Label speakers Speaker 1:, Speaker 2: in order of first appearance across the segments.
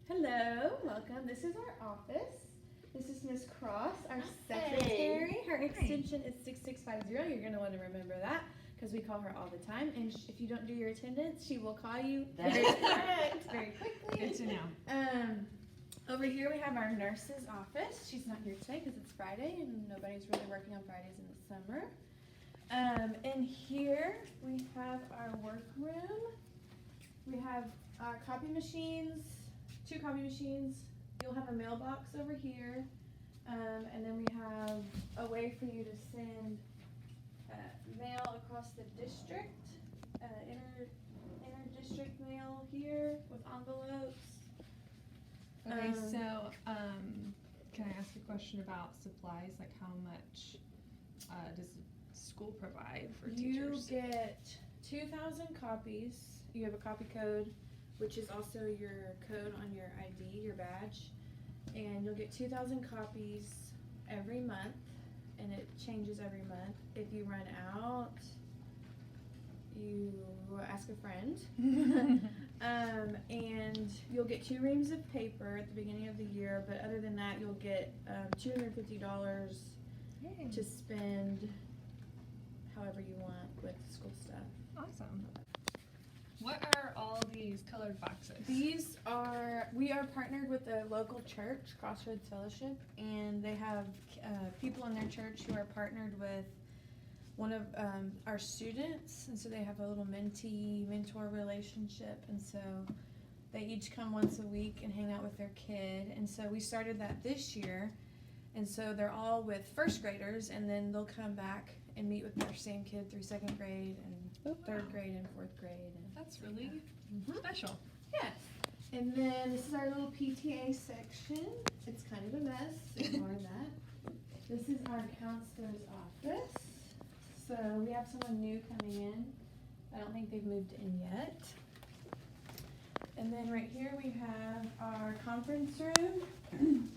Speaker 1: Hello, welcome. This is our office. This is Miss Cross, our secretary. Her extension is 6650. You're going to want to remember that because we call her all the time. And if you don't do your attendance, she will call you very quickly.
Speaker 2: Good to know.
Speaker 1: Over here we have our nurse's office. She's not here today because it's Friday and nobody's really working on Fridays in the summer. In here we have our workroom. We have our copy machines, 2 copy machines. You'll have a mailbox over here, and then we have a way for you to send mail across the district, inter-district mail here with envelopes.
Speaker 2: Okay, so can I ask a question about supplies? Like, how much does the school provide for teachers?
Speaker 1: You get 2,000 copies. You have a copy code, which is also your code on your ID, your badge. And you'll get 2,000 copies every month, and it changes every month. If you run out, you ask a friend. And you'll get 2 reams of paper at the beginning of the year, but other than that, you'll get $250 to spend however you want with school stuff.
Speaker 2: Awesome. What are all these colored boxes?
Speaker 1: We are partnered with a local church, Crossroads Fellowship, and they have people in their church who are partnered with one of our students, and so they have a little mentee-mentor relationship, and so they each come once a week and hang out with their kid, and so we started that this year, and so they're all with first graders, and then they'll come back and meet with their same kid through 2nd grade and 3rd grade and 4th grade. And
Speaker 2: that's really special.
Speaker 1: yes. And then this is our little PTA section. It's kind of a mess. Ignore that. This is our counselor's office. So we have someone new coming in. I don't think they've moved in yet. And then right here we have our conference room.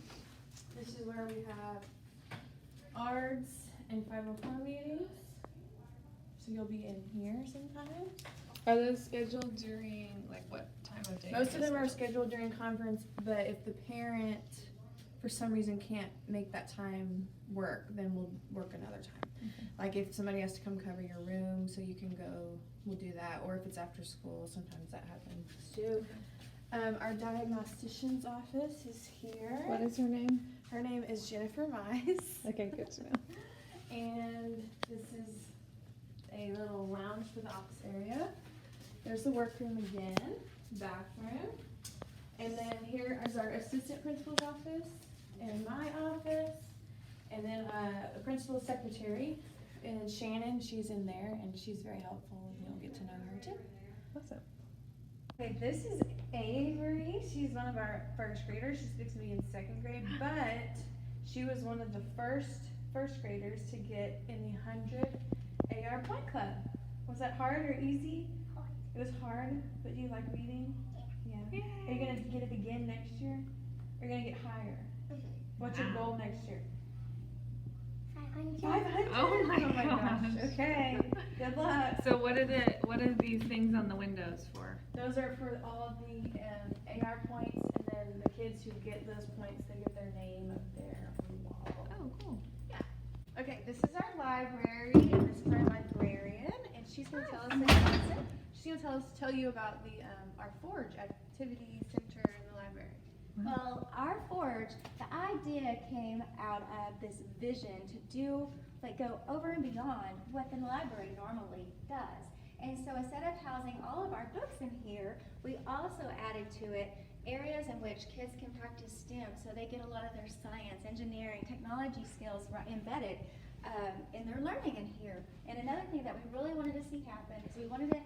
Speaker 1: This is where we have ARDS and 504 meetings. So you'll be in here sometime.
Speaker 2: Are those scheduled during, like, what time of day?
Speaker 1: Most of them are scheduled during conference, but if the parent for some reason can't make that time work, then we'll work another time.
Speaker 2: Okay.
Speaker 1: Like if somebody has to come cover your room so you can go, we'll do that. Or if it's after school, sometimes that happens too. Our diagnostician's office is here.
Speaker 2: What is her name?
Speaker 1: Her name is Jennifer Mize.
Speaker 2: Okay, good to know.
Speaker 1: And this is a little lounge for the office area. There's the workroom again, bathroom. And then here is our assistant principal's office and my office. And then the principal's secretary, and Shannon, she's in there and she's very helpful and you'll get to know her too.
Speaker 2: Awesome.
Speaker 1: Okay, this is Avery. She's one of our first graders. She's fixing to be in 2nd grade, but she was one of the first graders to get in the 100 AR Point Club. Was that hard or easy?
Speaker 3: Hard.
Speaker 1: It was hard, but do you like reading? Yeah. Are you gonna get it again next year? Or are you gonna get higher? What's your goal next year?
Speaker 3: 500.
Speaker 1: 500?
Speaker 2: Oh my
Speaker 1: gosh. Okay. Good luck.
Speaker 2: So what are these things on the windows for?
Speaker 1: Those are for all of the AR points, and then the kids who get those points, they get their name up there on the wall.
Speaker 2: Oh, cool.
Speaker 1: Okay, this is our library, and this is our librarian, and she's gonna tell us tell you about the our Forge activity center in the library.
Speaker 3: Well, our Forge, the idea came out of this vision to do, like, go over and beyond what the library normally does. And so instead of housing all of our books in here, we also added to it areas in which kids can practice STEM, so they get a lot of their science, engineering, technology skills embedded in their learning in here. And another thing that we really wanted to see happen is we wanted to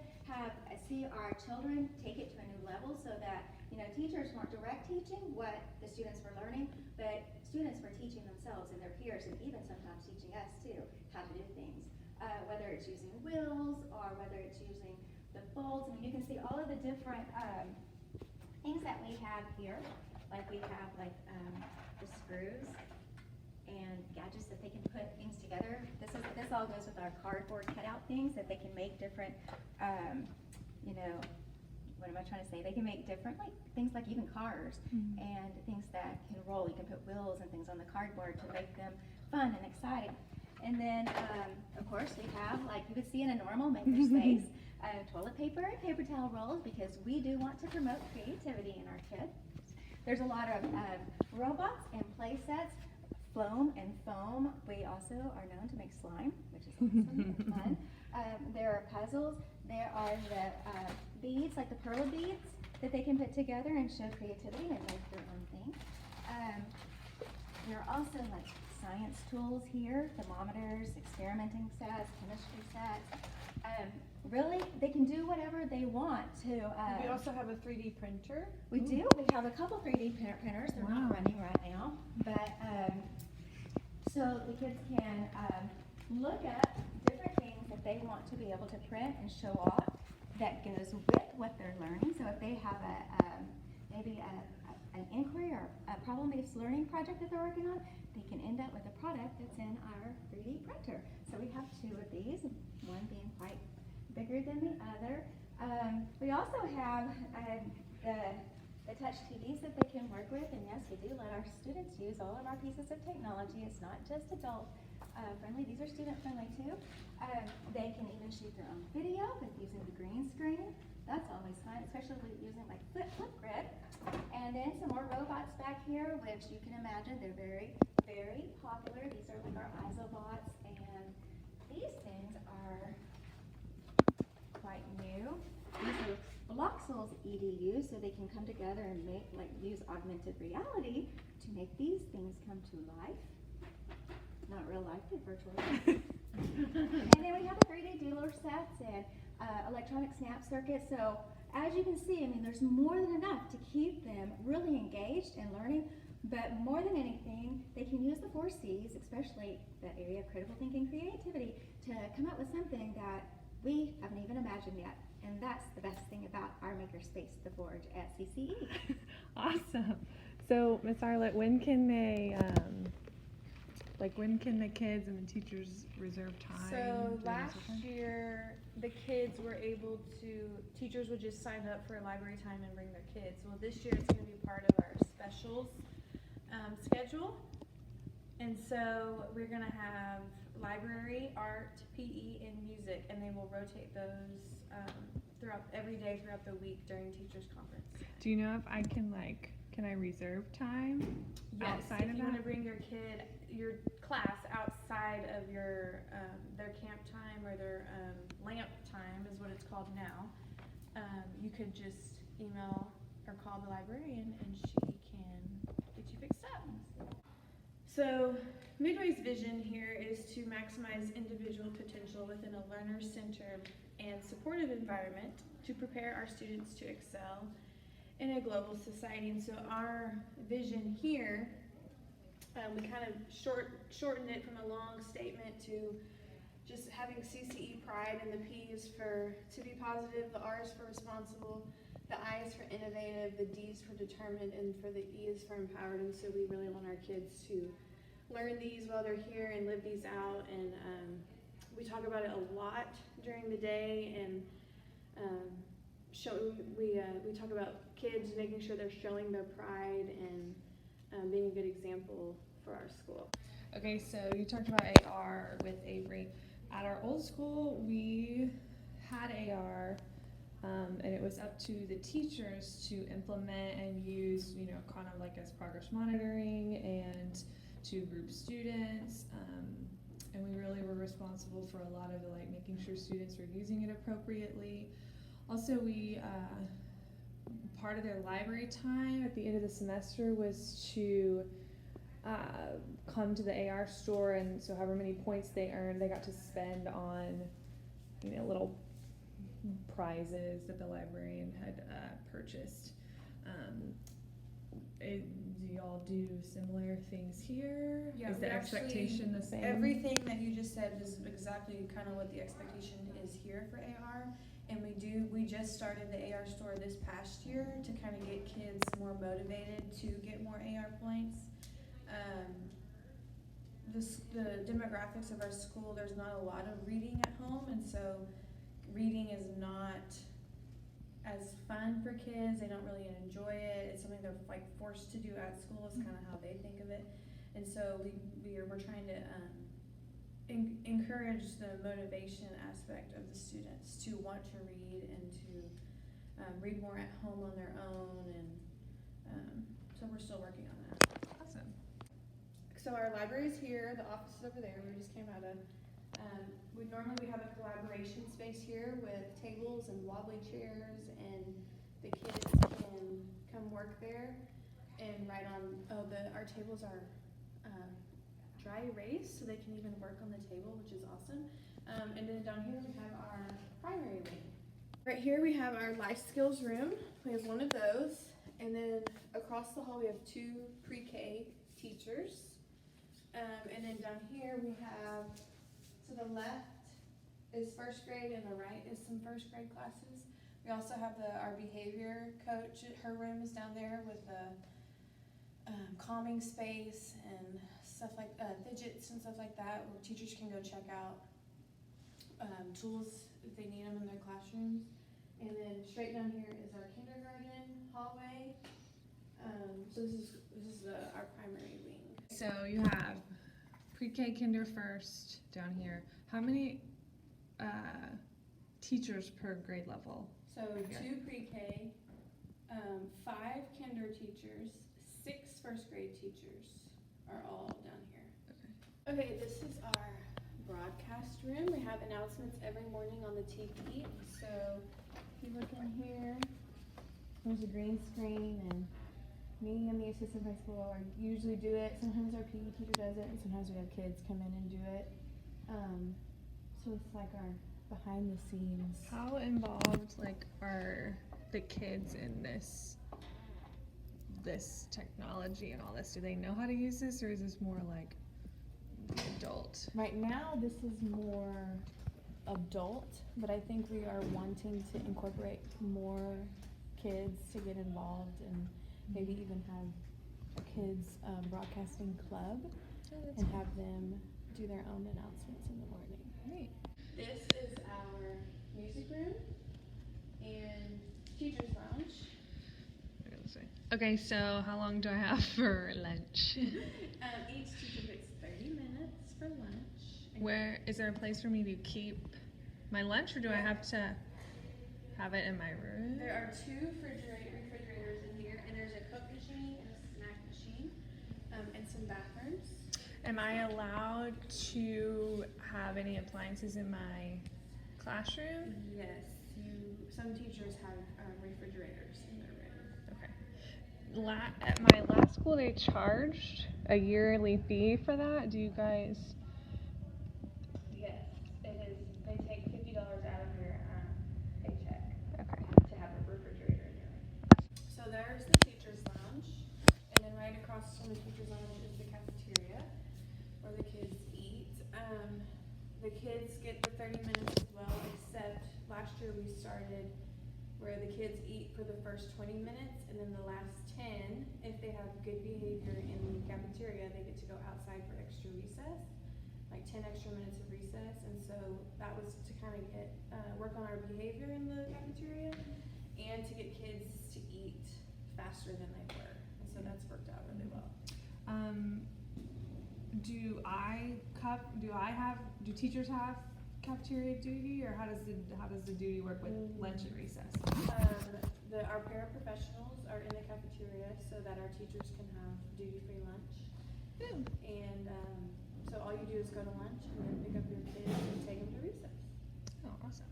Speaker 3: see our children take it to a new level, so that, you know, teachers weren't direct teaching what the students were learning, but students were teaching themselves and their peers, and even sometimes teaching us too how to do things. Whether it's using wheels or whether it's using the bolts. I mean, you can see all of the different things that we have here. Like we have the screws and gadgets that they can put things together. This all goes with our cardboard cutout things that they can make different, you know, what am I trying to say? They can make different, like, things like even cars and things that can roll. You can put wheels and things on the cardboard to make them fun and exciting. And then, of course, we have, like you would see in a normal makerspace, toilet paper and paper towel rolls, because we do want to promote creativity in our kids. There's a lot of robots and play sets, foam and foam. We also are known to make slime, which is awesome and fun. There are puzzles. There are the beads, like the pearl beads, that they can put together and show creativity and make their own thing. There are also like science tools here, thermometers, experimenting sets, chemistry sets. Really, they can do whatever they want to.
Speaker 1: We also have a 3D printer.
Speaker 3: We do. We have a couple 3D printers. They're not running right now, but so the kids can look up different things that they want to be able to print and show off that goes with what they're learning. So if they have maybe an inquiry or a problem-based learning project that they're working on, they can end up with a product that's in our 3D printer. So we have two of these, one being quite bigger than the other. We also have the touch TVs that they can work with, and yes, we do let our students use all of our pieces of technology. It's not just adult friendly, these are student friendly too. They can even shoot their own video with using the green screen. That's always fun, especially using like Flipgrid. And then some more robots back here, which you can imagine they're very, very popular. These are like our isobots, and these things are quite new. These are Bloxels EDU, so they can come together and use augmented reality to make these things come to life. Not real life, but virtual life. And then we have the 3D dealer sets and electronic snap circuits. So as you can see, I mean, there's more than enough to keep them really engaged and learning. But more than anything, they can use the 4 C's, especially that area of critical thinking, creativity, to come up with something that we haven't even imagined yet. And that's the best thing about our makerspace, The Forge at CCE.
Speaker 2: Awesome. So, Miss Arlett, when can they, when can the kids and the teachers reserve time?
Speaker 1: So last year, the kids were able to, teachers would just sign up for library time and bring their kids. Well, this year it's going to be part of our specials schedule. And so we're going to have library, art, PE, and music, and they will rotate those every day throughout the week during teachers conference.
Speaker 2: Do you know if I can I reserve time outside
Speaker 1: if
Speaker 2: of
Speaker 1: you
Speaker 2: that?
Speaker 1: want to bring your kid, your class outside of your their camp time or their lamp time is what it's called now, you could just email or call the librarian and she can get you fixed up. So Midway's vision here is to maximize individual potential within a learner-centered and supportive environment to prepare our students to excel in a global society. And so our vision here, we kind of shortened it from a long statement to just having CCE pride, and the P is for to be positive, the R is for responsible, the I is for innovative, the D is for determined, and for the E is for empowered. And so we really want our kids to learn these while they're here and live these out. And we talk about it a lot during the day, and we talk about kids making sure they're showing their pride and being a good example for our school.
Speaker 2: Okay, so you talked about AR with Avery. At our old school, we had AR, and it was up to the teachers to implement and use, kind of like as progress monitoring and to group students. And we really were responsible for a lot of making sure students were using it appropriately. Also, part of their library time at the end of the semester was to come to the AR store, and so however many points they earned, they got to spend on, little prizes that the librarian had purchased. Do y'all do similar things here?
Speaker 1: Yeah,
Speaker 2: is the expectation the same?
Speaker 1: Everything that you just said is exactly kind of what the expectation is here for AR. And we just started the AR store this past year to kind of get kids more motivated to get more AR points. The demographics of our school, there's not a lot of reading at home, and so reading is not as fun for kids. They don't really enjoy it. It's something they're like forced to do at school. Is kind of how they think of it. And so we're trying to encourage the motivation aspect of the students to want to read and to read more at home on their own, and so we're still working on that.
Speaker 2: Awesome.
Speaker 1: So our library is here, the office is over there, we just came out of. We have a collaboration space here with tables and wobbly chairs, and the kids can come work there and write on, our tables are dry erase, so they can even work on the table, which is awesome. And then down here we have our primary wing. Right here we have our life skills room. We have one of those, and then across the hall we have 2 pre-K teachers. And then down here we have, to the left is first grade and the right is some first grade classes. We also have our behavior coach. Her room is down there with the calming space and stuff like fidgets and stuff like that, where teachers can go check out tools if they need them in their classrooms. And then straight down here is our kindergarten hallway. So this is our primary wing.
Speaker 2: So you have pre-K, kinder first down here. How many teachers per grade level?
Speaker 1: So 2 pre-K, 5 kinder teachers, 6 first grade teachers are all down here. Okay, this is our broadcast room. We have announcements every morning on the TV. So if you look in here, there's a green screen, and me and the assistant principal usually do it. Sometimes our PE teacher does it, and sometimes we have kids come in and do it. So it's like our behind the scenes.
Speaker 2: How involved are the kids in this technology and all this? Do they know how to use this, or is this more like the adult?
Speaker 1: Right now, this is more adult, but I think we are wanting to incorporate more kids to get involved, and maybe even have a kids broadcasting club and have them do their own announcements in the morning.
Speaker 2: Great.
Speaker 1: This is our music room and teacher's lounge.
Speaker 2: Okay, so how long do I have for lunch?
Speaker 1: Each teacher gets 30 minutes for lunch.
Speaker 2: Where is there a place for me to keep my lunch, or do I have to have it in my room?
Speaker 1: There are 2 refrigerators in here, and there's a cook machine and a snack machine, and some bathrooms.
Speaker 2: Am I allowed to have any appliances in my classroom?
Speaker 1: Yes, some teachers have refrigerators in their room.
Speaker 2: Okay. At my last school, they charged a yearly fee for that. Do you guys?
Speaker 1: Yes, it is. They take $50 out of your paycheck
Speaker 2: Okay.
Speaker 1: to have a refrigerator in your room. So there's the teacher's lounge, and then right across from the teacher's lounge is the cafeteria where the kids eat. The kids get the 30 minutes as well, except last year we started where the kids eat for the first 20 minutes, and then the last 10, if they have good behavior in the cafeteria, they get to go outside for extra recess, like 10 extra minutes of recess. And so that was to kind of get work on our behavior in the cafeteria, and to get kids to eat faster than they were. And so that's worked out really well.
Speaker 2: Do teachers have cafeteria duty, or how does the duty work with lunch and recess?
Speaker 1: Our paraprofessionals are in the cafeteria so that our teachers can have duty-free lunch.
Speaker 2: Ooh.
Speaker 1: And so all you do is go to lunch and then pick up your kids and take them to recess.
Speaker 2: Oh, awesome.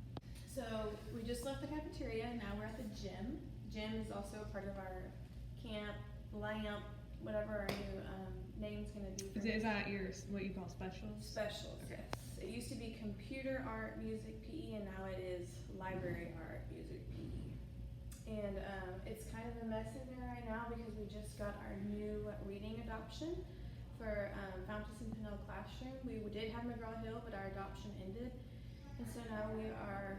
Speaker 1: So we just left the cafeteria, and now we're at the gym. Gym is also a part of our camp, LAMP, whatever our new name's gonna be.
Speaker 2: Is that what you call specials?
Speaker 1: Specials,
Speaker 2: Okay.
Speaker 1: yes. It used to be computer art, music, PE, and now it is library art, music, PE. And it's kind of a mess in there right now because we just got our new reading adoption for Fountas and Pinnell Classroom. We did have McGraw-Hill, but our adoption ended. And so now we are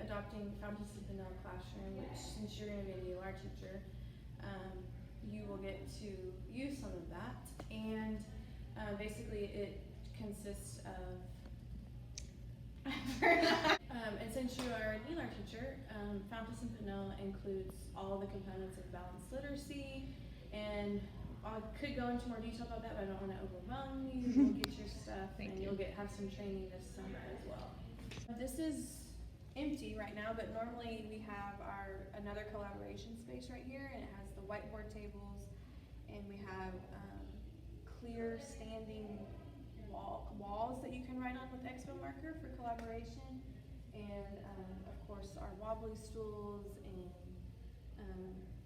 Speaker 1: adopting Fountas and Pinnell Classroom, which, since you're going to be a UR teacher, you will get to use some of that. And basically it consists of and since you are an ELAR our teacher. Fountas and Pinnell includes all the components of balanced literacy, and I could go into more detail about that, but I don't want to overwhelm you. You'll get your stuff,
Speaker 2: Thank
Speaker 1: and
Speaker 2: you.
Speaker 1: you'll have some training this summer as well. This is empty right now, but normally we have another collaboration space right here, and it has the whiteboard tables, and we have clear standing walls that you can write on with Expo marker for collaboration, and of course our wobbly stools and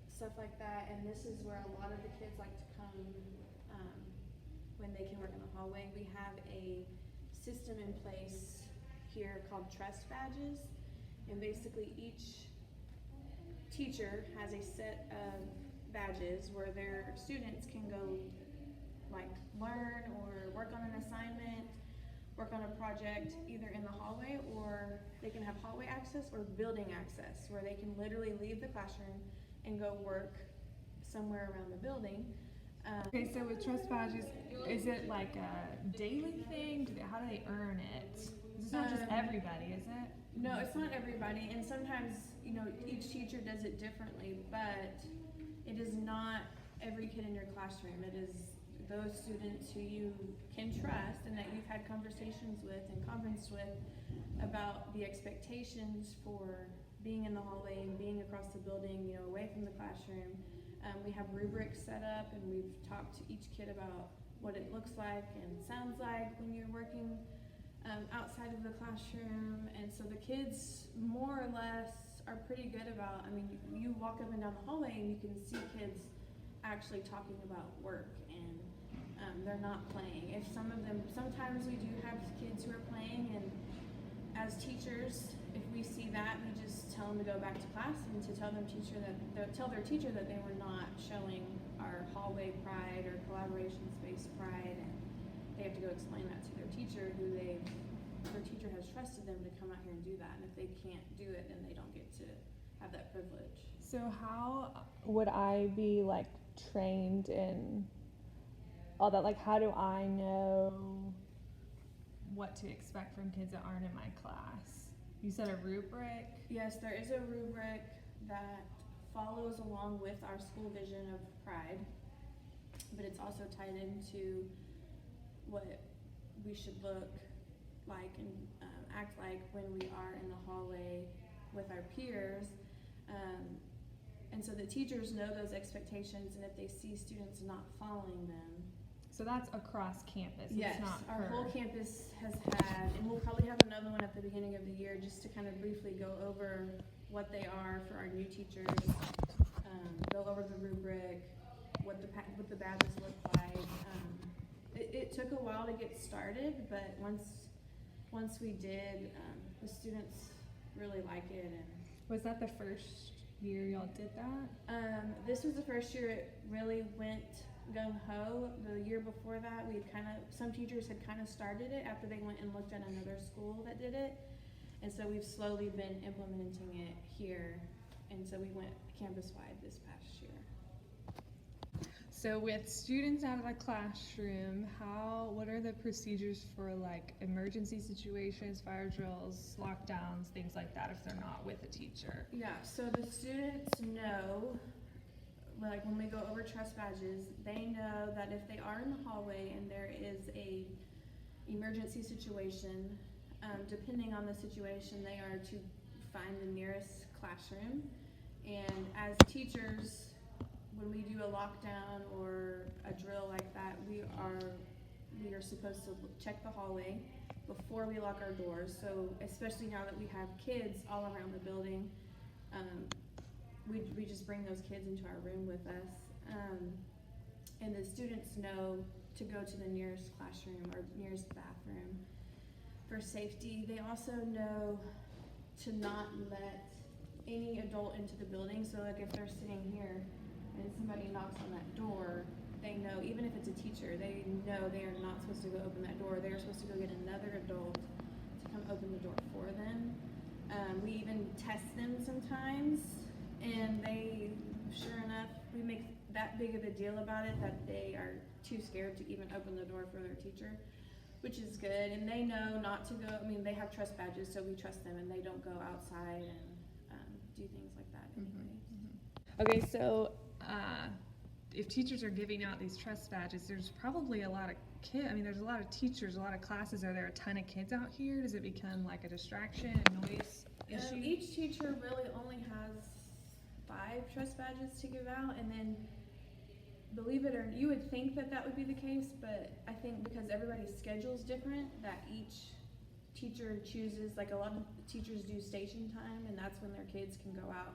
Speaker 1: stuff like that. And this is where a lot of the kids like to come when they can work in the hallway. We have a system in place here called trust badges, and basically each teacher has a set of badges where their students can go like learn or work on an assignment, work on a project either in the hallway, or they can have hallway access or building access where they can literally leave the classroom and go work somewhere around the building.
Speaker 2: Okay, so with trust badges, is it like a daily thing? How do they earn it? It's not just everybody, is it?
Speaker 1: No, it's not everybody, and sometimes, you know, each teacher does it differently, but it is not every kid in your classroom. It is those students who you can trust and that you've had conversations with and conferenced with about the expectations for being in the hallway and being across the building, you know, away from the classroom. We have rubrics set up, and we've talked to each kid about what it looks like and sounds like when you're working outside of the classroom. And so the kids more or less are pretty good about, I mean, you walk up and down the hallway and you can see kids actually talking about work, and they're not playing. If some of them, sometimes we do have kids who are playing, and as teachers, if we see that, we just tell them to go back to class and to tell their teacher that they were not showing our hallway pride or collaboration space pride, and they have to go explain that to their teacher, their teacher has trusted them to come out here and do that, and if they can't do it, then they don't get to have that privilege.
Speaker 2: So how would I be like trained in all that? Like, how do I know what to expect from kids that aren't in my class? You said a rubric?
Speaker 1: Yes, there is a rubric that follows along with our school vision of pride, but it's also tied into what we should look like and act like when we are in the hallway with our peers. And so the teachers know those expectations, and if they see students not following them.
Speaker 2: So that's across campus.
Speaker 1: Yes,
Speaker 2: It's not
Speaker 1: our
Speaker 2: per.
Speaker 1: whole campus has had, and we'll probably have another one at the beginning of the year just to kind of briefly go over what they are for our new teachers, go over the rubric, what the badges look like. It took a while to get started, but once we did, the students really like it. And
Speaker 2: Was that the first year y'all did that?
Speaker 1: this was the first year it really went gung-ho. The year before that, some teachers had kind of started it after they went and looked at another school that did it. And so we've slowly been implementing it here. And so we went campus-wide this past year.
Speaker 2: So with students out of the classroom, what are the procedures for like emergency situations, fire drills, lockdowns, things like that if they're not with a teacher?
Speaker 1: Yeah, so the students know, like when we go over trust badges, they know that if they are in the hallway and there is a emergency situation, depending on the situation, they are to find the nearest classroom. And as teachers, when we do a lockdown or a drill like that, we are supposed to check the hallway before we lock our doors. So especially now that we have kids all around the building, we just bring those kids into our room with us. And the students know to go to the nearest classroom or nearest bathroom for safety. They also know to not let any adult into the building. So like if they're sitting here and somebody knocks on that door, they know, even if it's a teacher, they know they are not supposed to go open that door. They're supposed to go get another adult to come open the door for them. We even test them sometimes, and they, sure enough, we make that big of a deal about it that they are too scared to even open the door for their teacher.
Speaker 4: which is good. And they know not to go. I mean, they have trust badges, so we trust them, and they don't go outside and do things like that.
Speaker 2: Okay, so if teachers are giving out these trust badges, there's probably a lot of kids. I mean, there's a lot of teachers, a lot of classes. Are there a ton of kids out here? Does it become like a distraction, a noise issue?
Speaker 4: Each teacher really only has 5 trust badges to give out, and then believe it or not, you would think that would be the case, but I think because everybody's schedule is different, that each teacher chooses, like a lot of teachers do station time, and that's when their kids can go out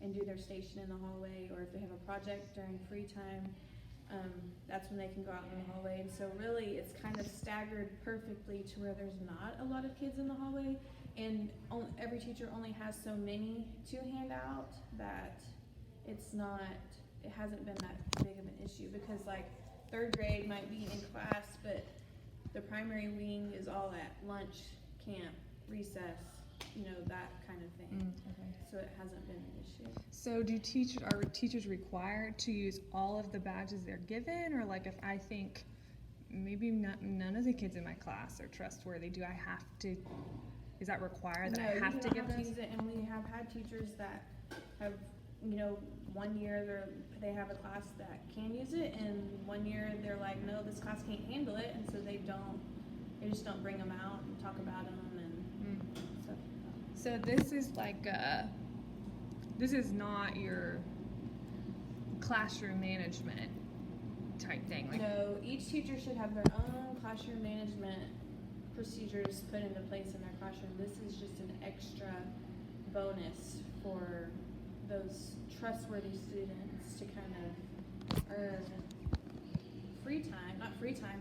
Speaker 4: and do their station in the hallway, or if they have a project during free time, that's when they can go out in the hallway. And so really it's kind of staggered perfectly to where there's not a lot of kids in the hallway, and every teacher only has so many to hand out that it hasn't been that big of an issue, because like 3rd grade might be in class, but the primary wing is all at lunch, camp, recess, that kind of thing.
Speaker 2: Okay.
Speaker 4: So it hasn't been an issue.
Speaker 2: So are teachers required to use all of the badges they're given, or like if I think maybe none of the kids in my class are trustworthy, do I have to? Is that required that I have to give
Speaker 4: to
Speaker 2: those?
Speaker 4: use it, and we have had teachers that have, 1 year they have a class that can use it, and 1 year they're like, no, this class can't handle it, and so they just don't bring them out and talk about them and stuff.
Speaker 2: So this is like this is not your classroom management type thing. Like,
Speaker 4: No, each teacher should have their own classroom management procedures put into place in their classroom. This is just an extra bonus for those trustworthy students to kind of earn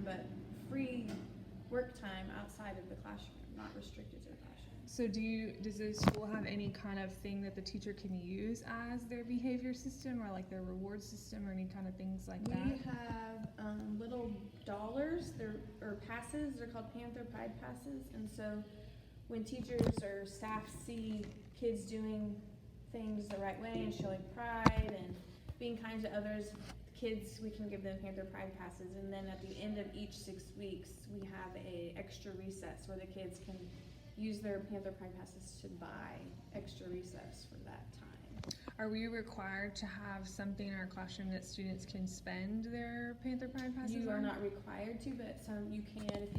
Speaker 4: but free work time outside of the classroom, not restricted to the classroom.
Speaker 2: so does the school have any kind of thing that the teacher can use as their behavior system, or like their reward system, or any kind of things like that?
Speaker 4: We have little dollars, or passes. They're called Panther Pride passes, and so when teachers or staff see kids doing things the right way and showing pride and being kind to others, kids, we can give them Panther Pride passes, and then at the end of each 6 weeks, we have a extra recess where the kids can use their Panther Pride passes to buy extra recess for that time.
Speaker 2: Are we required to have something in our classroom that students can spend their Panther Pride passes
Speaker 4: You are
Speaker 2: on?
Speaker 4: not required to, but you can if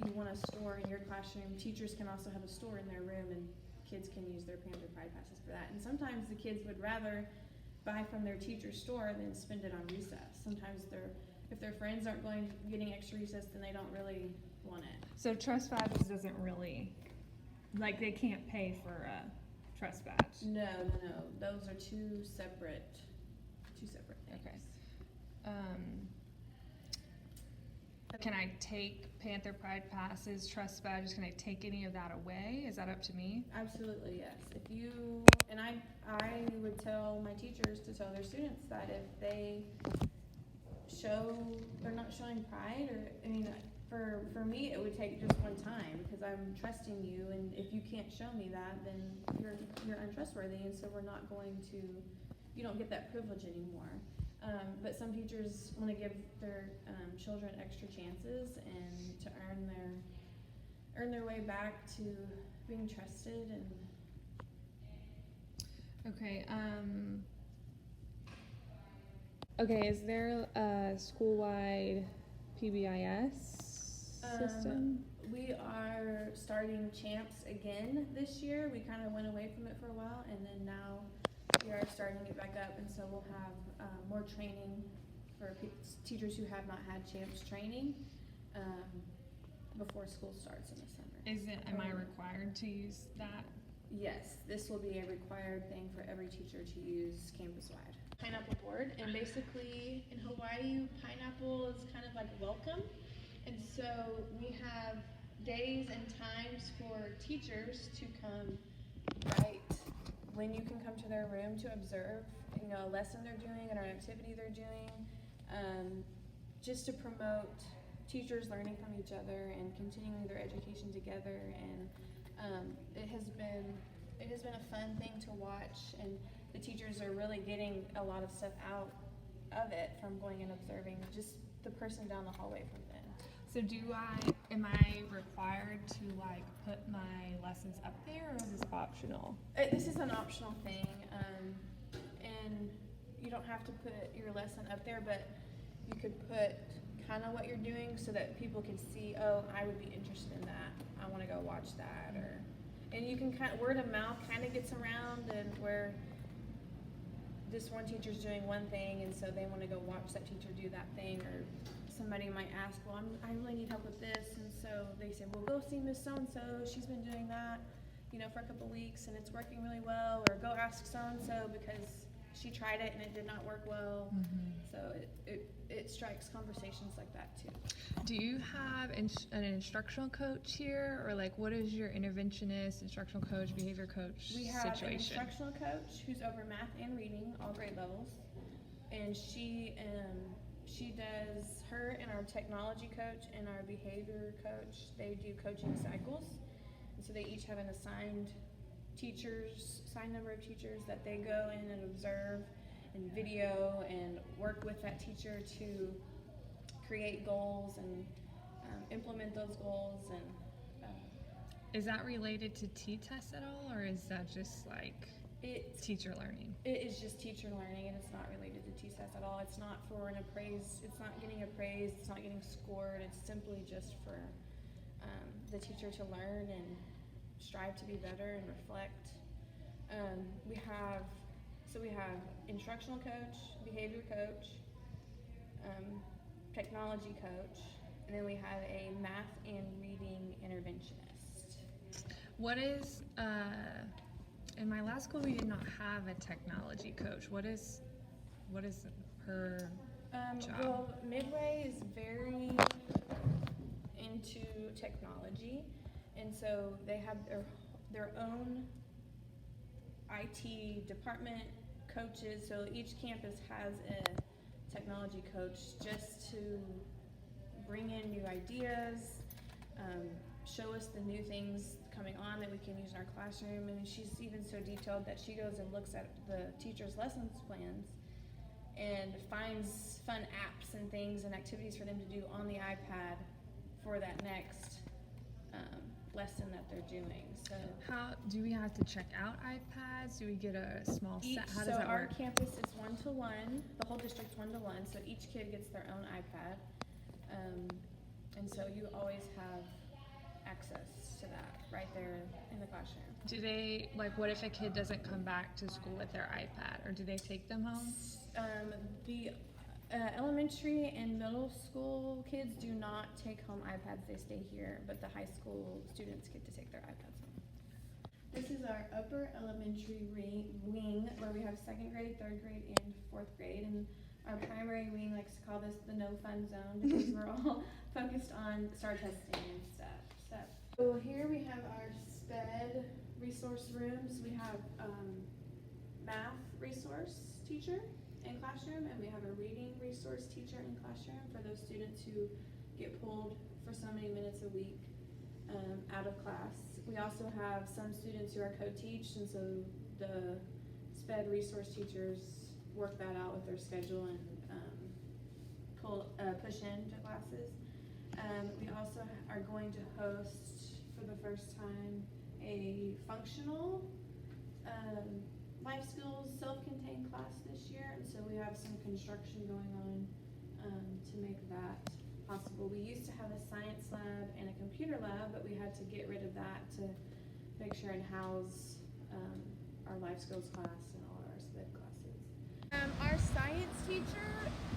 Speaker 4: you want a store in your classroom. Teachers can also have a store in their room, and kids can use their Panther Pride passes for that. And sometimes the kids would rather buy from their teacher's store than spend it on recess. Sometimes if their friends aren't getting extra recess, then they don't really want it.
Speaker 2: So trust badges doesn't really, like, they can't pay for a trust badge.
Speaker 4: No. Those are two separate things.
Speaker 2: Okay. Can I take Panther Pride passes, trust badges? Can I take any of that away? Is that up to me?
Speaker 4: Absolutely, yes. And I would tell my teachers to tell their students that if they're not showing pride, for me, it would take just one time, because I'm trusting you, and if you can't show me that, then you're untrustworthy, and so you don't get that privilege anymore. But some teachers want to give their children extra chances and to earn their way back to being trusted. And
Speaker 2: Okay. Okay. Is there a school-wide PBIS system?
Speaker 4: We are starting Champs again this year. We kind of went away from it for a while, and then now we are starting it back up, and so we'll have more training for teachers who have not had Champs training before school starts in the summer.
Speaker 2: Am I required to use that?
Speaker 4: Yes, this will be a required thing for every teacher to use campus-wide. Pineapple board, and basically in Hawaii, pineapple is kind of like welcome, and so we have days and times for teachers to come write when you can come to their room to observe, a lesson they're doing and an activity they're doing, just to promote teachers learning from each other and continuing their education together. And it has been a fun thing to watch, and the teachers are really getting a lot of stuff out of it from going and observing just the person down the hallway from them.
Speaker 2: So am I required to like put my lessons up there, or is this optional?
Speaker 4: This is an optional thing, and you don't have to put your lesson up there, but you could put kind of what you're doing so that people can see, oh, I would be interested in that. I want to go watch that, and you can kind of, word of mouth kind of gets around, and where this one teacher's doing one thing, and so they want to go watch that teacher do that thing, or somebody might ask, well, I really need help with this, and so they say, well, go see Miss So-and-so, she's been doing that, for a couple weeks, and it's working really well, or go ask so-and-so because she tried it and it did not work well. So it strikes conversations like that too.
Speaker 2: Do you have an instructional coach here, or like what is your interventionist, instructional coach, behavior coach
Speaker 4: We have
Speaker 2: situation?
Speaker 4: an instructional coach who's over math and reading, all grade levels, and she does, her and our technology coach and our behavior coach, they do coaching cycles, and so they each have an assigned number of teachers that they go in and observe and video and work with that teacher to create goals and implement those goals. And
Speaker 2: is that related to T-test at all, or is that just like teacher learning?
Speaker 4: It is just teacher learning, and it's not related to T-test at all. It's not for an appraise. It's not getting appraised. It's not getting scored. It's simply just for the teacher to learn and strive to be better and reflect. We have instructional coach, behavior coach, technology coach, and then we have a math and reading interventionist.
Speaker 2: What is in my last school we did not have a technology coach. What is her job?
Speaker 4: Well, Midway is very into technology, and so they have their own IT department, coaches. So each campus has a technology coach just to bring in new ideas, show us the new things coming on that we can use in our classroom. And she's even so detailed that she goes and looks at the teachers' lessons plans and finds fun apps and things and activities for them to do on the iPad for that next lesson that they're doing. So
Speaker 2: how do we have to check out iPads? Do we get a small set? How does that
Speaker 4: our
Speaker 2: work?
Speaker 4: campus is 1-to-1. The whole district's 1-to-1, so each kid gets their own iPad, and so you always have access to that right there in the classroom.
Speaker 2: Do they, like, what if a kid doesn't come back to school with their iPad, or do they take them home?
Speaker 4: The elementary and middle school kids do not take home iPads, they stay here, but the high school students get to take their iPads home. This is our upper elementary wing where we have 2nd grade, 3rd grade, and 4th grade, and our primary wing likes to call this the no fun zone because we're all focused on STAR testing and stuff. So here we have our SPED resource rooms. We have math resource teacher in classroom, and we have a reading resource teacher in classroom for those students who get pulled for so many minutes a week out of class. We also have some students who are co-teached, and so the SPED resource teachers work that out with their schedule and push into classes. We also are going to host for the first time a functional life skills self-contained class this year, and so we have some construction going on to make that possible. We used to have a science lab and a computer lab, but we had to get rid of that to make sure and house our life skills class and all of our SPED classes. Our science teacher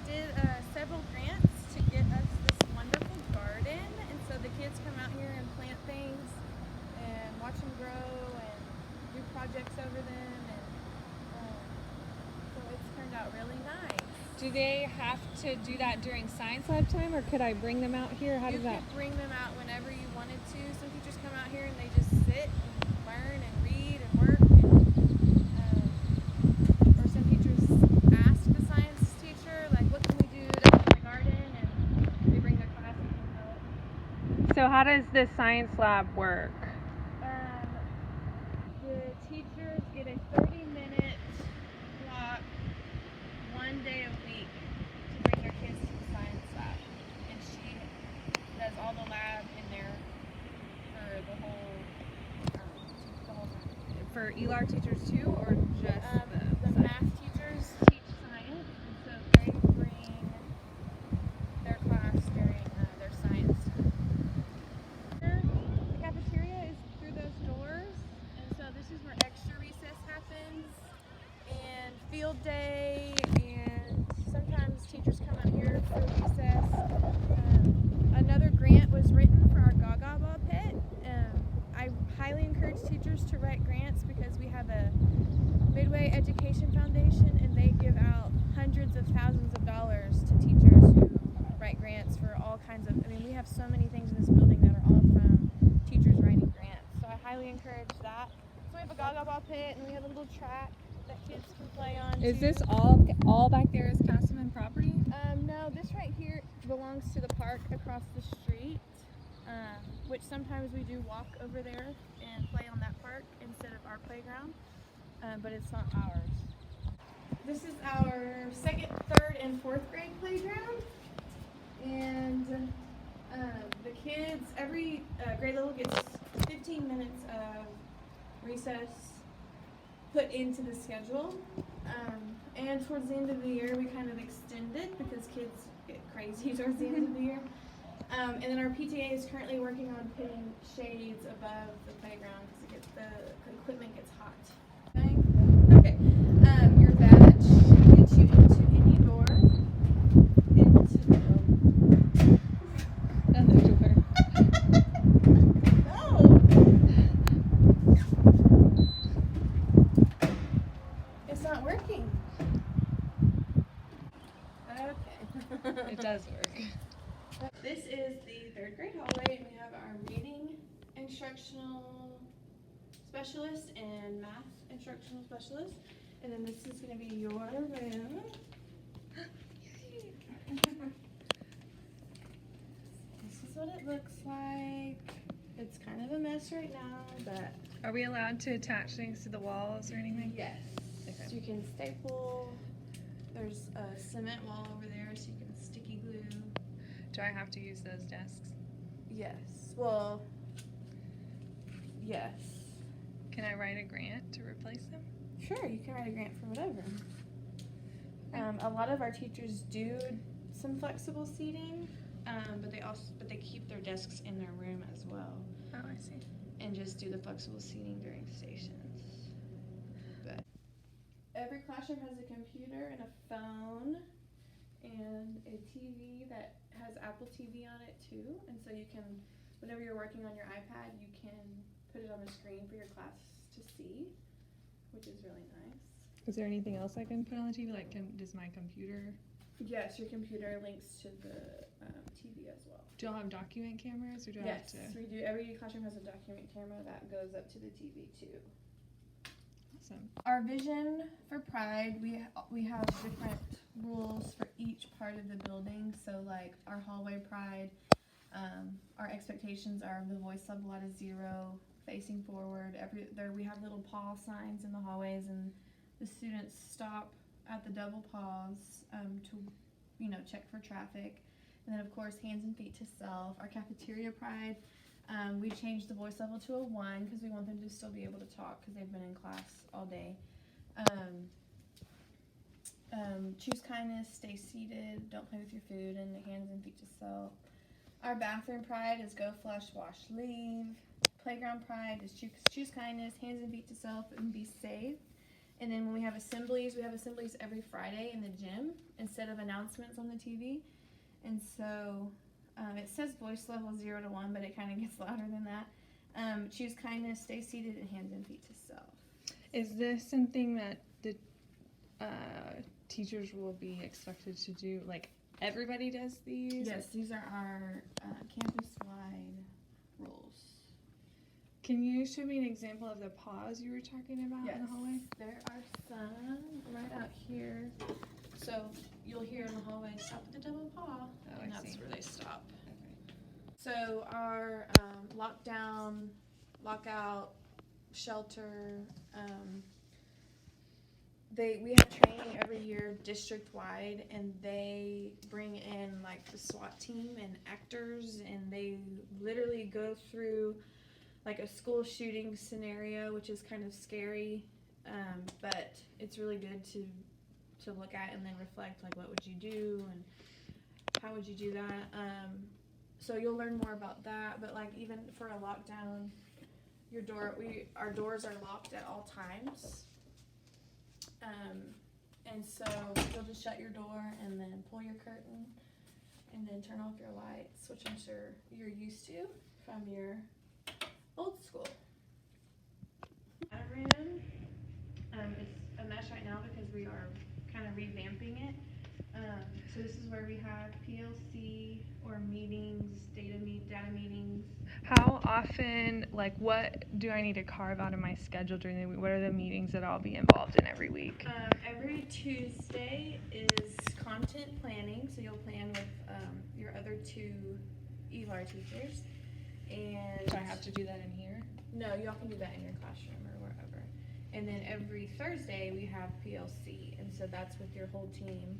Speaker 4: did several grants to get us this wonderful garden, and so the kids come out here and plant things and watch them grow and do projects over them, and so it's turned out really nice.
Speaker 2: Do they have to do that during science lab time, or could I bring them out here? How does that?
Speaker 4: You could bring them out whenever you wanted to. Some teachers come out here and they just sit and learn and read and work, or some teachers ask the science teacher, like, what can we do to help the garden, and they bring their class and can help.
Speaker 2: So how does the science lab work?
Speaker 4: The teachers get a 30-minute block 1 day a week to bring their kids to the science lab, and she does
Speaker 2: for ELAR teachers too, or just
Speaker 4: The
Speaker 2: the
Speaker 4: math teachers teach science, so they bring their class during their science. The cafeteria is through those doors, and so this is where extra recess happens, and field day, and sometimes teachers come out here for recess. Another grant was written for our Gaga Ball pit. I highly encourage teachers to write grants because we have a Midway Education Foundation, and they give out hundreds of thousands of dollars to teachers who write grants for all kinds of, I mean, we have so many things in this building that are all from teachers writing grants. So I highly encourage that. So we have a Gaga Ball pit, and we have a little track that kids can play on.
Speaker 2: Is
Speaker 4: too.
Speaker 2: this all back there is Castleman property?
Speaker 4: No, this right here belongs to the park across the street, which sometimes we do walk over there and play on that park instead of our playground, but it's not ours. This is our 2nd, 3rd, and 4th grade playground, and the kids, every grade level gets 15 minutes of recess put into the schedule. And towards the end of the year, we kind of extend it because kids get crazy towards the end of the year. And then our PTA is currently working on putting shades above the playground because the equipment gets hot. Okay. Your badge gets you into any door.
Speaker 2: Another door.
Speaker 4: No. It's not working. Okay.
Speaker 2: It does work.
Speaker 4: This is the 3rd grade hallway, and we have our reading instructional specialist and math instructional specialist. And then this is going to be your room. This is what it looks like. It's kind of a mess right now, but
Speaker 2: Are we allowed to attach things to the walls or anything?
Speaker 4: yes.
Speaker 2: Okay.
Speaker 4: You can staple. There's a cement wall over there, so you can sticky glue.
Speaker 2: Do I have to use those desks?
Speaker 4: Yes. Well, yes.
Speaker 2: Can I write a grant to replace them?
Speaker 4: Sure, you can write a grant for whatever. A lot of our teachers do some flexible seating, but they keep their desks in their room as well,
Speaker 2: Oh, I see.
Speaker 4: and just do the flexible seating during stations. But every classroom has a computer and a phone and a TV that has Apple TV on it too, and so you can, whenever you're working on your iPad, you can put it on the screen for your class to see, which is really nice.
Speaker 2: Is there anything else I can put on the TV? Like, does my computer?
Speaker 4: Yes, your computer links to the TV as well.
Speaker 2: Do y'all have document cameras, or do I
Speaker 4: Yes,
Speaker 2: have to?
Speaker 4: we do. Every classroom has a document camera that goes up to the TV too.
Speaker 2: Awesome.
Speaker 1: Our vision for Pride, we have different rules for each part of the building. So like our hallway Pride, our expectations are the voice level at a 0, facing forward. We have little paw signs in the hallways, and the students stop at the double paws to check for traffic. And then of course hands and feet to self. Our cafeteria Pride, we changed the voice level to a 1 because we want them to still be able to talk because they've been in class all day. Choose kindness, stay seated, don't play with your food, and hands and feet to self. Our bathroom Pride is go flush, wash, leave. Playground Pride is choose kindness, hands and feet to self, and be safe. And then when we have assemblies every Friday in the gym instead of announcements on the TV. And so it says voice level 0 to 1, but it kind of gets louder than that. Choose kindness, stay seated, and hands and feet to self.
Speaker 2: Is this something that the teachers will be expected to do? Like, everybody does these?
Speaker 1: Yes, these are our campus-wide rules.
Speaker 2: Can you show me an example of the pause you were talking about in the hallway?
Speaker 1: There are some right out here. So you'll hear in the hallway, stop at the double paw,
Speaker 2: Oh,
Speaker 1: and
Speaker 2: I
Speaker 1: that's
Speaker 2: see.
Speaker 1: where they stop.
Speaker 2: Okay.
Speaker 1: So our lockdown, lockout, shelter, we have training every year district-wide, and they bring in like the SWAT team and actors, and they literally go through like a school shooting scenario, which is kind of scary, but it's really good to look at and then reflect, like, what would you do and how would you do that. So you'll learn more about that, but like even for a lockdown, our doors are locked at all times. And so you'll just shut your door and then pull your curtain and then turn off your lights, which I'm sure you're used to from your old school. Our room, it's a mess right now because we are kind of revamping it. So this is where we have PLC or meetings, data meetings.
Speaker 2: How often, like, what do I need to carve out of my schedule during the week? What are the meetings that I'll be involved in every week?
Speaker 1: Every Tuesday is content planning, so you'll plan with your other two ELAR teachers. And
Speaker 2: Do I have to do that in here?
Speaker 1: no, y'all can do that in your classroom or wherever. And then every Thursday we have PLC, and so that's with your whole team.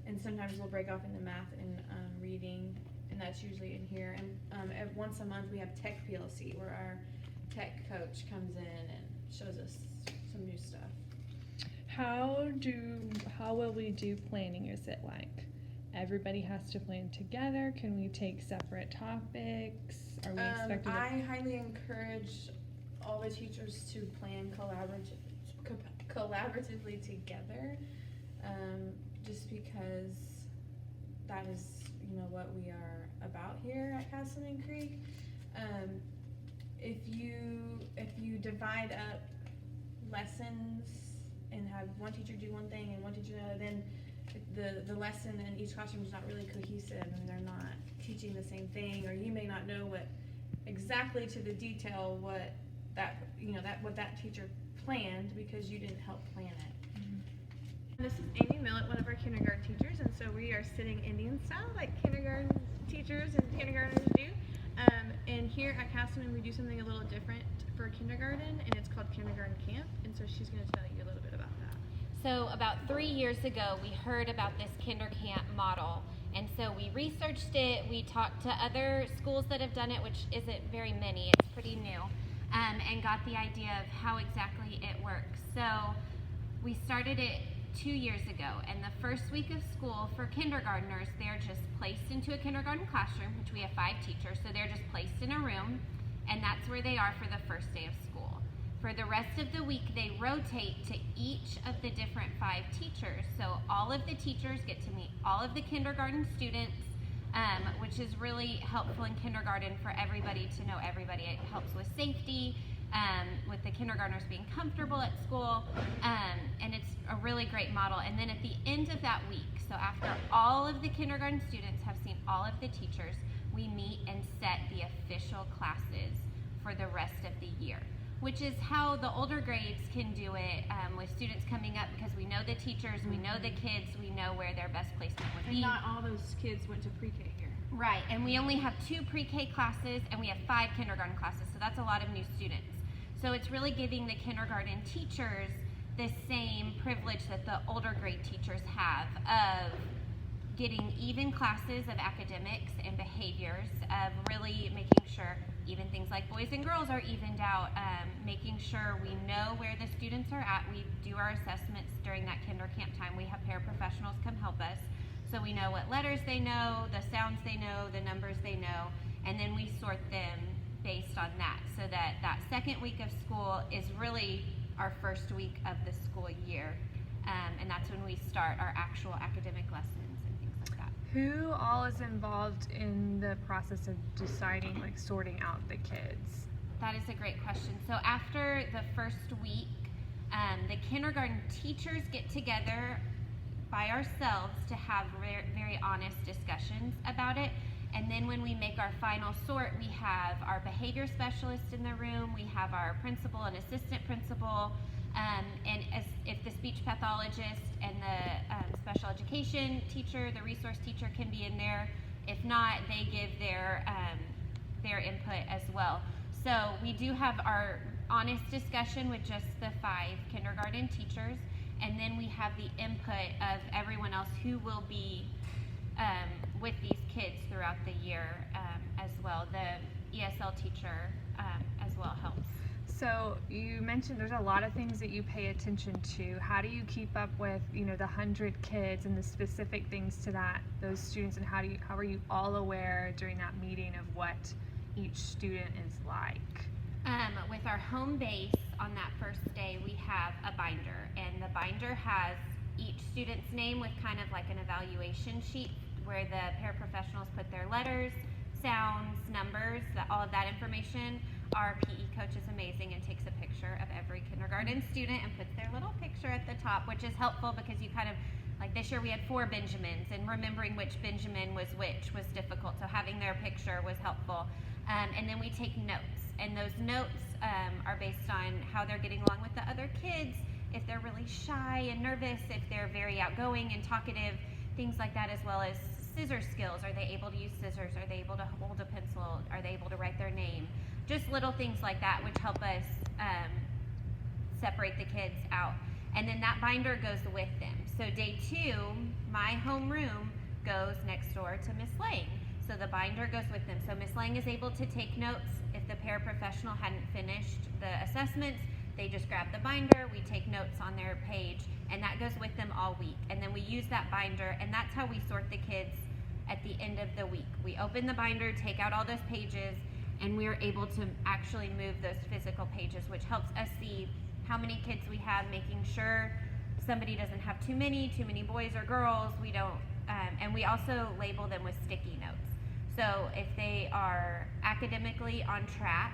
Speaker 1: And sometimes we'll break off into math and reading, and that's usually in here. And once a month we have tech PLC, where our tech coach comes in and shows us some new stuff.
Speaker 2: How will we do planning? Is it like everybody has to plan together? Can we take separate topics? Are we expected to?
Speaker 1: I highly encourage all the teachers to plan collaboratively together, just because that is, what we are about here at Castleman Creek. If you divide up lessons and have one teacher do one thing and one teacher do another, then the lesson in each classroom is not really cohesive, and they're not teaching the same thing, or you may not know what exactly to the detail what that teacher planned because you didn't help plan it.
Speaker 2: Mm-hmm.
Speaker 1: This is Amy Millett, one of our kindergarten teachers, and so we are sitting Indian style like kindergarten teachers and kindergartners do. And here at Castleman we do something a little different for kindergarten, and it's called Kindergarten Camp, and so she's going to tell you a little bit about that.
Speaker 5: So about 3 years ago, we heard about this Kinder Camp model, and so we researched it. We talked to other schools that have done it, which isn't very many. It's pretty new, and got the idea of how exactly it works. So we started it 2 years ago, and the first week of school for kindergartners, they're just placed into a kindergarten classroom, which we have 5 teachers, so they're just placed in a room, and that's where they are for the first day of school. For the rest of the week, they rotate to each of the different 5 teachers. So all of the teachers get to meet all of the kindergarten students, which is really helpful in kindergarten for everybody to know everybody. It helps with safety, with the kindergartners being comfortable at school, and it's a really great model. And then at the end of that week, so after all of the kindergarten students have seen all of the teachers, we meet and set the official classes for the rest of the year, which is how the older grades can do it, with students coming up, because we know the teachers, we know the kids, we know where their best placement would be.
Speaker 1: And not all those kids went to pre-K here.
Speaker 5: Right, and we only have 2 pre-K classes, and we have 5 kindergarten classes, so that's a lot of new students. So it's really giving the kindergarten teachers the same privilege that the older grade teachers have of getting even classes of academics and behaviors, of really making sure even things like boys and girls are evened out, making sure we know where the students are at. We do our assessments during that kinder camp time. We have paraprofessionals come help us, so we know what letters they know, the sounds they know, the numbers they know, and then we sort them based on that, so that that second week of school is really our first week of the school year, and that's when we start our actual academic lessons and things like that.
Speaker 2: Who all is involved in the process of deciding, like, sorting out the kids?
Speaker 5: That is a great question. So after the first week, the kindergarten teachers get together by ourselves to have very honest discussions about it. And then when we make our final sort, we have our behavior specialist in the room, we have our principal and assistant principal, and if the speech pathologist and the special education teacher, the resource teacher can be in there. If not, they give their input as well. So we do have our honest discussion with just the 5 kindergarten teachers, and then we have the input of everyone else who will be with these kids throughout the year as well, the ESL teacher as well helps.
Speaker 2: So you mentioned there's a lot of things that you pay attention to. How do you keep up with, the 100 kids and the specific things to those students, and how are you all aware during that meeting of what each student is like?
Speaker 5: With our home base on that first day, we have a binder, and the binder has each student's name with kind of like an evaluation sheet where the paraprofessionals put their letters, sounds, numbers, all of that information. Our PE coach is amazing and takes a picture of every kindergarten student and puts their little picture at the top, which is helpful because you kind of, like this year we had 4 Benjamins, and remembering which Benjamin was which was difficult, so having their picture was helpful. And then we take notes, and those notes are based on how they're getting along with the other kids, if they're really shy and nervous, if they're very outgoing and talkative, things like that, as well as scissor skills. Are they able to use scissors? Are they able to hold a pencil? Are they able to write their name? Just little things like that, which help us separate the kids out. And then that binder goes with them. So day 2, my homeroom goes next door to Miss Lang. So the binder goes with them. So Miss Lang is able to take notes. If the paraprofessional hadn't finished the assessments, they just grab the binder, we take notes on their page, and that goes with them all week. And then we use that binder, and that's how we sort the kids at the end of the week. We open the binder, take out all those pages, and we're able to actually move those physical pages, which helps us see how many kids we have, making sure somebody doesn't have too many boys or girls. We don't, and we also label them with sticky notes. So if they are academically on track,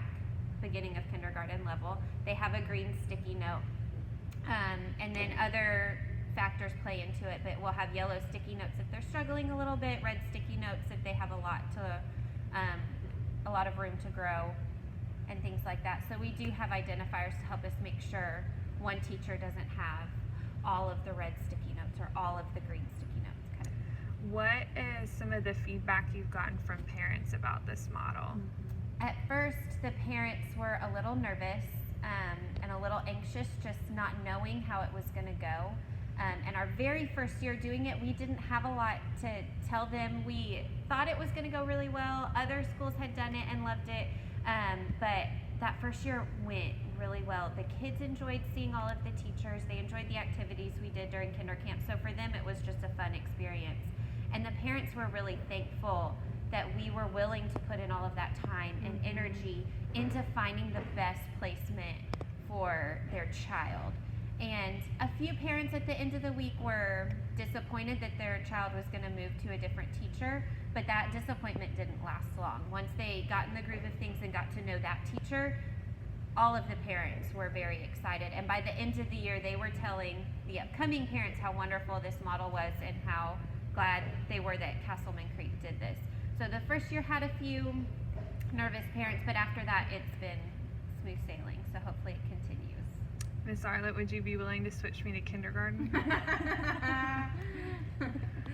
Speaker 5: beginning of kindergarten level, they have a green sticky note. And then other factors play into it, but we'll have yellow sticky notes if they're struggling a little bit, red sticky notes if they have a lot of room to grow, and things like that. So we do have identifiers to help us make sure one teacher doesn't have all of the red sticky notes or all of the green sticky notes. Kind of.
Speaker 2: What is some of the feedback you've gotten from parents about this model?
Speaker 5: At first, the parents were a little nervous and a little anxious, just not knowing how it was going to go. And our very first year doing it, we didn't have a lot to tell them. We thought it was going to go really well. Other schools had done it and loved it. But that first year went really well. The kids enjoyed seeing all of the teachers. They enjoyed the activities we did during kinder camp. So for them, it was just a fun experience. And the parents were really thankful that we were willing to put in all of that time and energy into finding the best placement for their child. And a few parents at the end of the week were disappointed that their child was going to move to a different teacher, but that disappointment didn't last long. Once they got in the groove of things and got to know that teacher, all of the parents were very excited. And by the end of the year, they were telling the upcoming parents how wonderful this model was and how glad they were that Castleman Creek did this. So the first year had a few nervous parents, but after that, it's been smooth sailing. So hopefully it continues.
Speaker 2: Miss Arlett, would you be willing to switch me to kindergarten?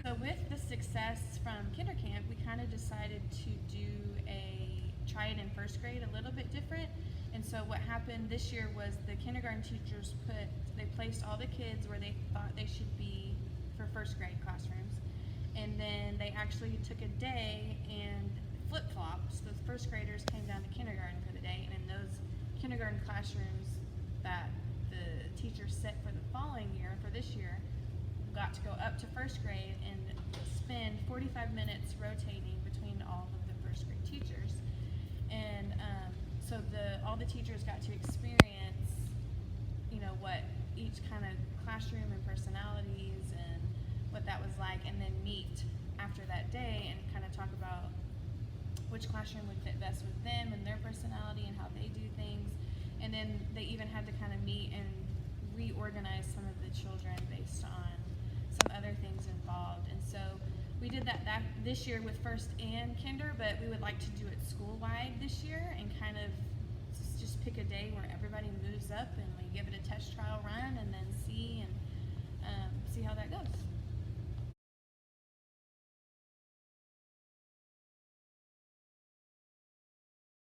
Speaker 1: So with the success from kinder camp, we kind of decided to try it in first grade a little bit different. And so what happened this year was the kindergarten teachers they placed all the kids where they thought they should be for first grade classrooms. And then they actually took a day and flip-flops. The first graders came down to kindergarten for the day, and in those kindergarten classrooms that the teachers set for the following year, for this year, got to go up to first grade and spend 45 minutes rotating between all of the first grade teachers. And so all the teachers got to experience, what each kind of classroom and personalities and what that was like, and then meet after that day and kind of talk about which classroom would fit best with them and their personality and how they do things. And then they even had to kind of meet and reorganize some of the children based on some other things involved. And so we did that this year with first and kinder, but we would like to do it school-wide this year and kind of just pick a day where everybody moves up and we give it a test trial run and then see how that goes.